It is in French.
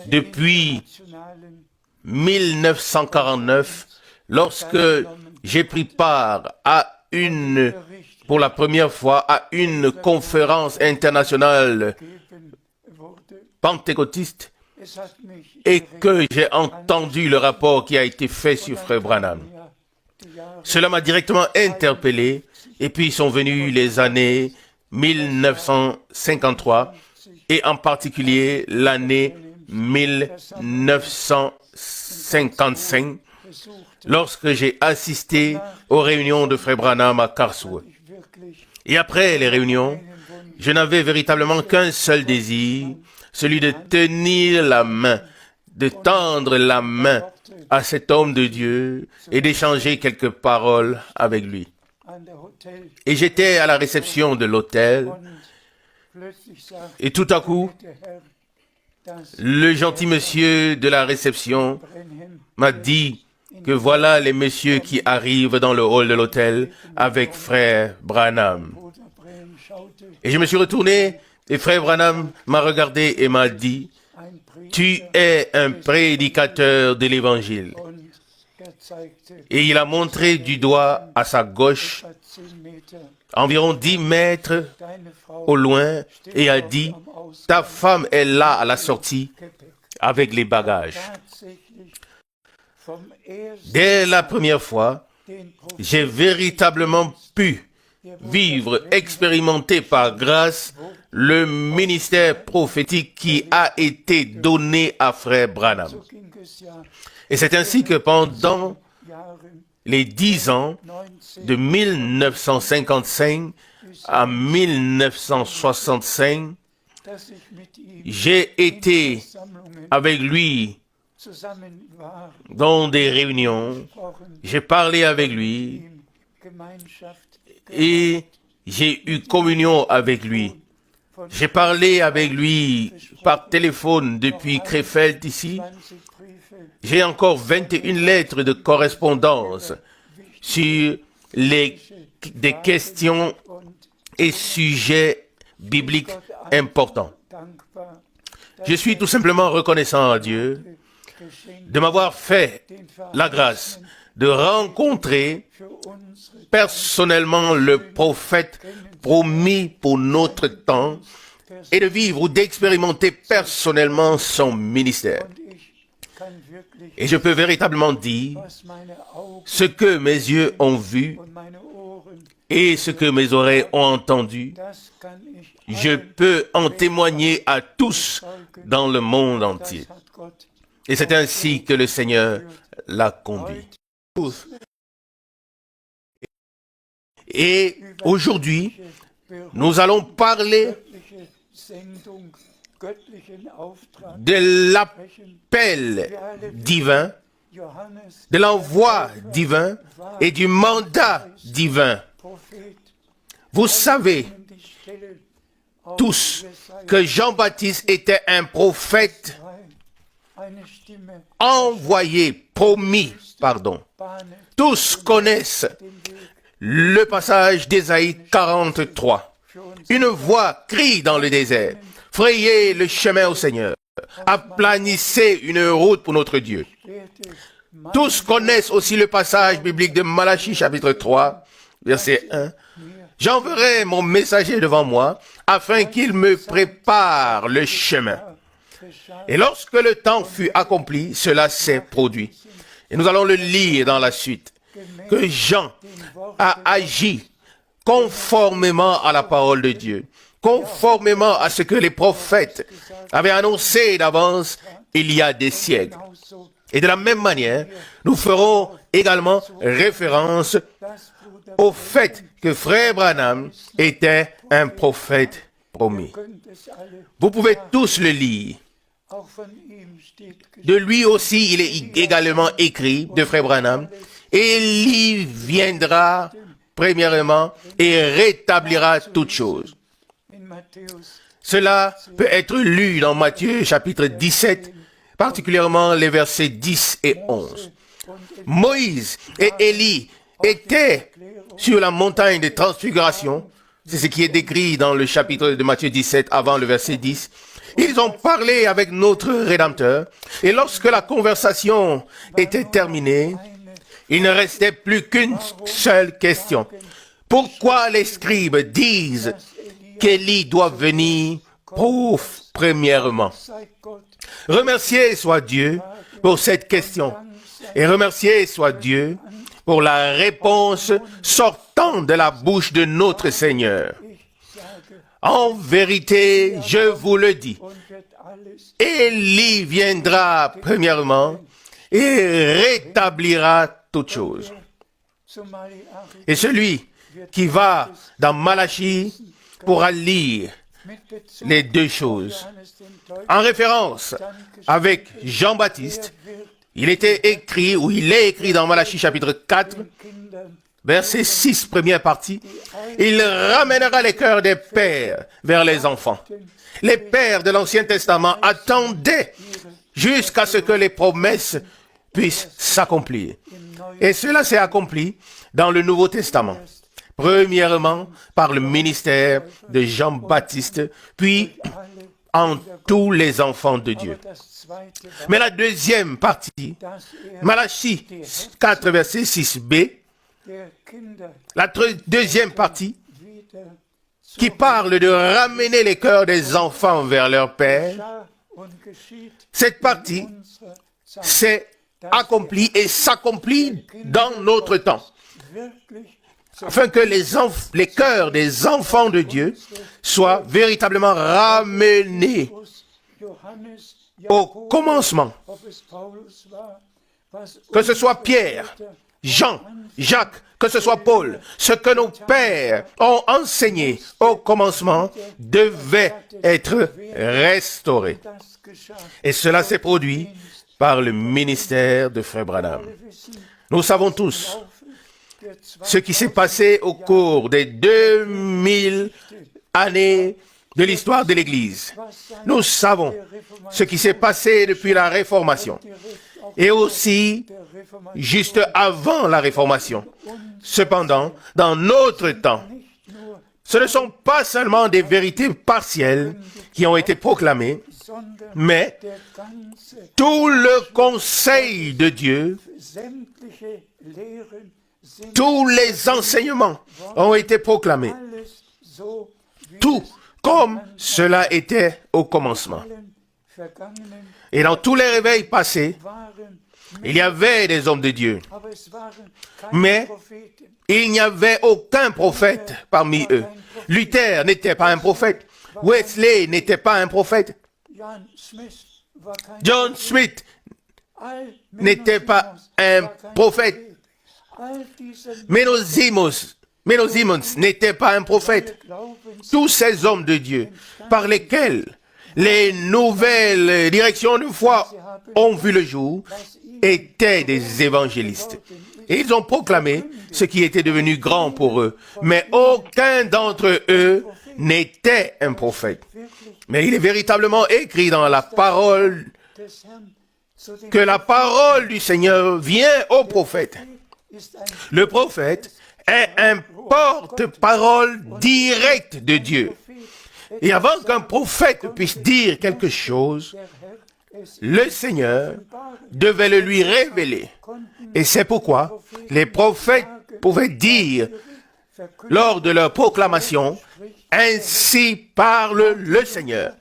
depuis 1949, lorsque j'ai pris part pour la première fois à une conférence internationale pentecôtiste et que j'ai entendu le rapport qui a été fait sur Frère Branham. Cela m'a directement interpellé et puis sont venues les années 1953 et en particulier l'année 1955 lorsque j'ai assisté aux réunions de Frère Branham à Karlsruhe. Et après les réunions, je n'avais véritablement qu'un seul désir, celui de tenir la main, de tendre la main à cet homme de Dieu et d'échanger quelques paroles avec lui. Et j'étais à la réception de l'hôtel et tout à coup, le gentil monsieur de la réception m'a dit que voilà les messieurs qui arrivent dans le hall de l'hôtel avec Frère Branham. Et je me suis retourné et Frère Branham m'a regardé et m'a dit, « Tu es un prédicateur de l'Évangile. » Et il a montré du doigt à sa gauche, environ 10 mètres au loin, et a dit, « Ta femme est là à la sortie avec les bagages. » Dès la première fois, j'ai véritablement pu vivre, expérimenter par grâce le ministère prophétique qui a été donné à Frère Branham. Et c'est ainsi que pendant les 10 ans, de 1955 à 1965, j'ai été avec lui dans des réunions, j'ai parlé avec lui et j'ai eu communion avec lui. J'ai parlé avec lui par téléphone depuis Krefeld ici. J'ai encore 21 lettres de correspondance sur des questions et sujets bibliques importants. Je suis tout simplement reconnaissant à Dieu de m'avoir fait la grâce de rencontrer personnellement le prophète promis pour notre temps et de vivre ou d'expérimenter personnellement son ministère. Et je peux véritablement dire ce que mes yeux ont vu et ce que mes oreilles ont entendu. Je peux en témoigner à tous dans le monde entier. Et c'est ainsi que le Seigneur l'a conduit. Et aujourd'hui, nous allons parler de l'appel divin, de l'envoi divin et du mandat divin. Vous savez tous que Jean-Baptiste était un prophète Tous connaissent le passage d'Ésaïe 43. Une voix crie dans le désert, « Frayez le chemin au Seigneur, aplanissez une route pour notre Dieu. » Tous connaissent aussi le passage biblique de Malachie chapitre 3, verset 1. « J'enverrai mon messager devant moi, afin qu'il me prépare le chemin. » Et lorsque le temps fut accompli, cela s'est produit. Et nous allons le lire dans la suite. Que Jean a agi conformément à la parole de Dieu, conformément à ce que les prophètes avaient annoncé d'avance il y a des siècles. Et de la même manière, nous ferons également référence au fait que Frère Branham était un prophète promis. Vous pouvez tous le lire. De lui aussi, il est également écrit, de Frère Branham, et il viendra premièrement et rétablira toutes choses. Cela peut être lu dans Matthieu chapitre 17, particulièrement les versets 10 et 11. Moïse et Élie étaient sur la montagne de transfiguration. C'est ce qui est décrit dans le chapitre de Matthieu 17 avant le verset 10. Ils ont parlé avec notre Rédempteur. Et lorsque la conversation était terminée, il ne restait plus qu'une seule question. Pourquoi les scribes disent qu'Élie doit venir premièrement? Remercié soit Dieu pour cette question. Et remercié soit Dieu pour la réponse sortant de la bouche de notre Seigneur. En vérité, je vous le dis, Élie viendra premièrement et rétablira toutes choses. Et celui qui va dans Malachie pourra lire les deux choses. En référence avec Jean-Baptiste, il était écrit, ou il est écrit dans Malachie chapitre 4, verset 6, première partie, il ramènera les cœurs des pères vers les enfants. Les pères de l'Ancien Testament attendaient jusqu'à ce que les promesses puissent s'accomplir. Et cela s'est accompli dans le Nouveau Testament. Premièrement, par le ministère de Jean-Baptiste, puis en tous les enfants de Dieu. Mais la deuxième partie, Malachie 4, verset 6b, la deuxième partie, qui parle de ramener les cœurs des enfants vers leur père, cette partie s'est accomplie et s'accomplit dans notre temps, afin que les cœurs des enfants de Dieu soient véritablement ramenés au commencement. Que ce soit Pierre, Jean, Jacques, que ce soit Paul, ce que nos pères ont enseigné au commencement devait être restauré. Et cela s'est produit par le ministère de Frère Branham. Nous savons tous ce qui s'est passé au cours des 2000 années de l'histoire de l'Église. Nous savons ce qui s'est passé depuis la Réformation et aussi juste avant la Réformation. Cependant, dans notre temps, ce ne sont pas seulement des vérités partielles qui ont été proclamées, mais tout le conseil de Dieu, tous les enseignements ont été proclamés. Tout comme cela était au commencement. Et dans tous les réveils passés, il y avait des hommes de Dieu. Mais il n'y avait aucun prophète parmi eux. Luther n'était pas un prophète. Wesley n'était pas un prophète. John Smith n'était pas un prophète. Menno Simons n'était pas un prophète. Tous ces hommes de Dieu par lesquels les nouvelles directions de foi ont vu le jour étaient des évangélistes. Et ils ont proclamé ce qui était devenu grand pour eux. Mais aucun d'entre eux n'était un prophète. Mais il est véritablement écrit dans la parole que la parole du Seigneur vient au prophète. Le prophète est un porte-parole direct de Dieu. Et avant qu'un prophète puisse dire quelque chose, le Seigneur devait le lui révéler. Et c'est pourquoi les prophètes pouvaient dire lors de leur proclamation, « Ainsi parle le Seigneur ».